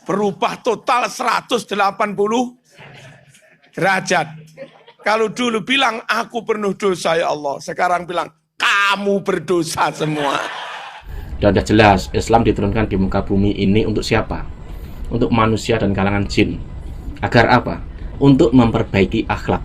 Berubah total 180 derajat. Kalau dulu bilang, aku penuh dosa ya Allah. Sekarang bilang, kamu berdosa semua. Dan sudah jelas, Islam diturunkan di muka bumi ini untuk siapa? Untuk manusia dan kalangan jin. Agar apa? Untuk memperbaiki akhlak.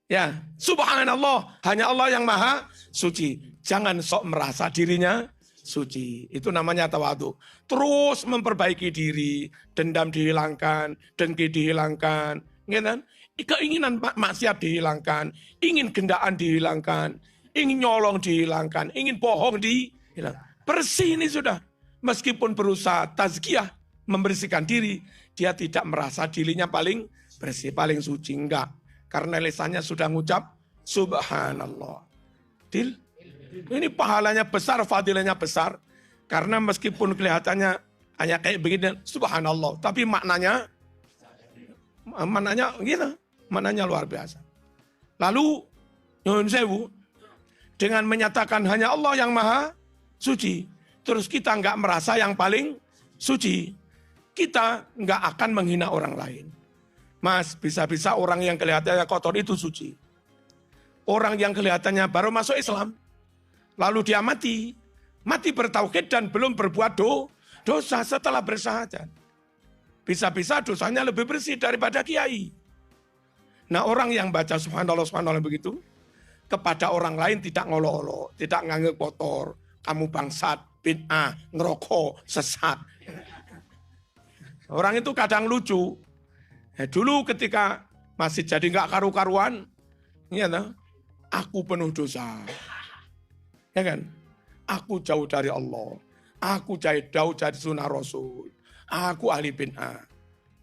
Ya, subhanallah, hanya Allah yang maha suci. Jangan sok merasa dirinya suci. Itu namanya tawadu. Terus memperbaiki diri, dendam dihilangkan, dengki dihilangkan, gitu. Keinginan maksiat dihilangkan, ingin gendaan dihilangkan, ingin nyolong dihilangkan, ingin bohong dihilangkan. Bersih ini sudah. Meskipun berusaha tazkiyah, membersihkan diri, dia tidak merasa dirinya paling bersih, paling suci. Enggak. Karena lisannya sudah ngucap subhanallah. Dil? Ini pahalanya besar, fadilahnya besar. Karena meskipun kelihatannya hanya kayak begini, subhanallah. Tapi maknanya gitu. Maknanya luar biasa. Lalu, nyuwun sewu, dengan menyatakan hanya Allah yang maha suci. Terus kita nggak merasa yang paling suci. Kita nggak akan menghina orang lain. Mas, bisa-bisa orang yang kelihatannya kotor itu suci. Orang yang kelihatannya baru masuk Islam, lalu dia mati bertauhid dan belum berbuat dosa setelah bersyahadat. Bisa-bisa dosanya lebih bersih daripada kiai. Nah, orang yang baca subhanallah begitu, kepada orang lain tidak ngolok-olok, tidak nganggep kotor, kamu bangsat, bid'ah, ngerokok, sesat. Orang itu kadang lucu. Dulu ketika masih jadi nggak karu-karuan, ya, aku penuh dosa. Ya kan? Aku jauh dari Allah. Aku jauh dari sunnah Rasul. Aku ahli bid'ah.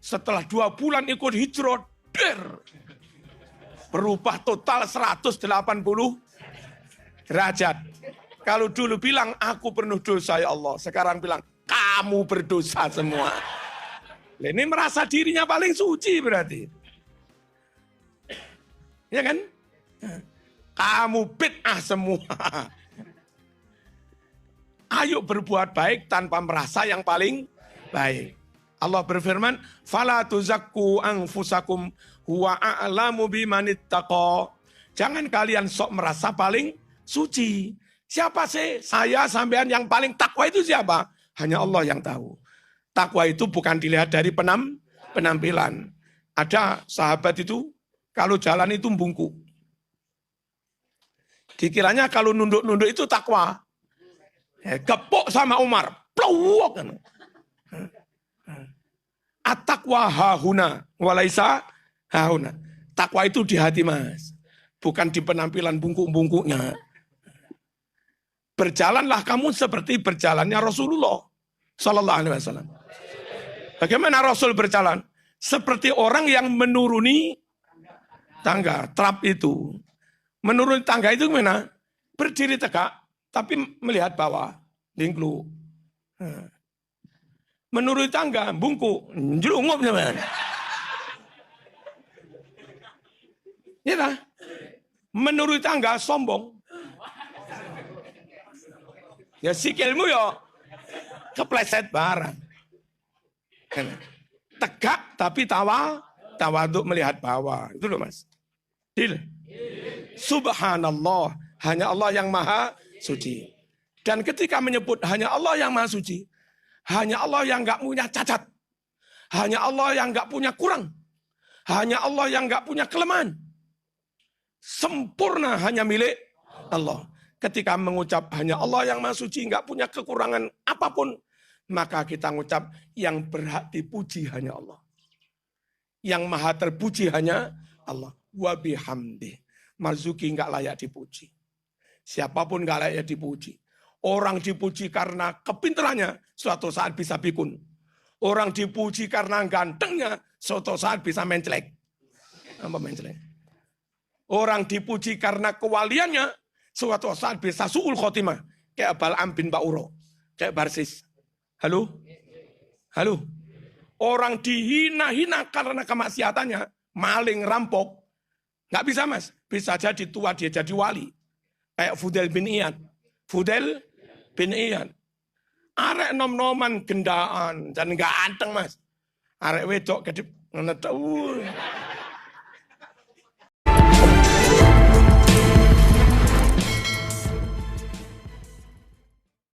Setelah 2 bulan ikut hijrah, berubah total 180 derajat. Kalau dulu bilang, aku penuh dosa ya Allah. Sekarang bilang, kamu berdosa semua. Ini merasa dirinya paling suci berarti. Ya kan? Kamu bid'ah semua. Ayo berbuat baik tanpa merasa yang paling baik. Allah berfirman, "Fala tuzakku anfusakum huwa a'lamu bimanittaqa." Jangan kalian sok merasa paling suci. Siapa sih? Saya sampean yang paling takwa itu siapa? Hanya Allah yang tahu. Takwa itu bukan dilihat dari penampilan. Ada sahabat itu, kalau jalan itu bungkuk. Dikiranya kalau nunduk-nunduk itu takwa. Gepok sama Umar. Plawok. At-taqwa hahuna. Walaisa hahuna. Takwa itu di hati, Mas. Bukan di penampilan bungkuk-bungkuknya. Berjalanlah kamu seperti berjalannya Rasulullah Sallallahu Alaihi Wasallam. Bagaimana Rasul berjalan? Seperti orang yang menuruni tangga, trap itu. Menuruni tangga itu gimana? Berdiri tegak, tapi melihat bawah, lingklu. Menuruni tangga, bungkuk, jelungup. Ya, menuruni tangga, sombong. Ya sikilmu ya kepleset barang. Tegak tapi tawa untuk melihat bawah. Itu loh, Mas. Dil. Subhanallah, hanya Allah yang maha suci. Dan ketika menyebut hanya Allah yang maha suci, hanya Allah yang enggak punya cacat. Hanya Allah yang enggak punya kurang. Hanya Allah yang enggak punya kelemahan. Sempurna hanya milik Allah. Ketika mengucap hanya Allah yang maha suci, enggak punya kekurangan apapun, maka kita mengucap yang berhak dipuji hanya Allah. Yang maha terpuji hanya Allah. Wa bihamdi. Marzuki enggak layak dipuji. Siapapun enggak layak dipuji. Orang dipuji karena kepintarannya, suatu saat bisa pikun. Orang dipuji karena gantengnya, suatu saat bisa mencelek. Apa mencelek? Orang dipuji karena kewaliannya, suatu saat bisa su'ul khotimah. Kayak Bal'am bin Ba'uro. Kayak Barsis. Halo? Halo? Orang dihina-hina karena kemaksiatannya. Maling, rampok. Nggak bisa, Mas. Bisa jadi tua dia jadi wali. Kayak Fudel bin Iyad. Fudel bin Iyad. Arek nom-noman gendaan dan ganteng mas. Arek wedok kedip ngono.